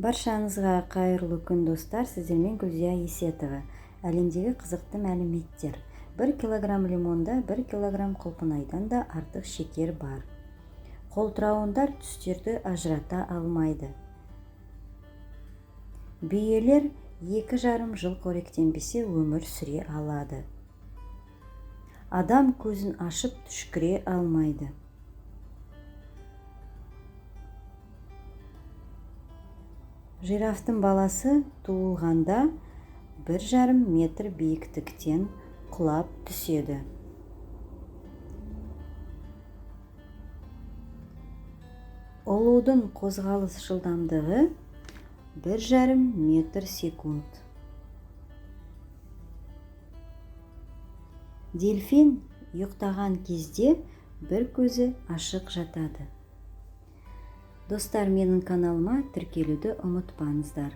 Баршаңызға қайырлы күн достар, сіздермен Гүлзия Есетова. Әлемдегі қызықты мәліметтер. 1 килограмм лимонда 1 килограмм құлпынайдан да артық шекер бар. Қолтырауындар түстерді ажырата алмайды. Бүйелер 2,5 жыл қоректенбесе өмір сүре алады. Адам көзін ашып түшкіре алмайды. Жирафтың баласы туылғанда 1,5 метр биіктіктен құлап түседі. Ұлудың қозғалыс жылдамдығы 1,5 метр секунд. Дельфин ұйықтаған кезде бір көзі ашық жатады. Достар, менің каналыма тіркелуді ұмытпаңыздар.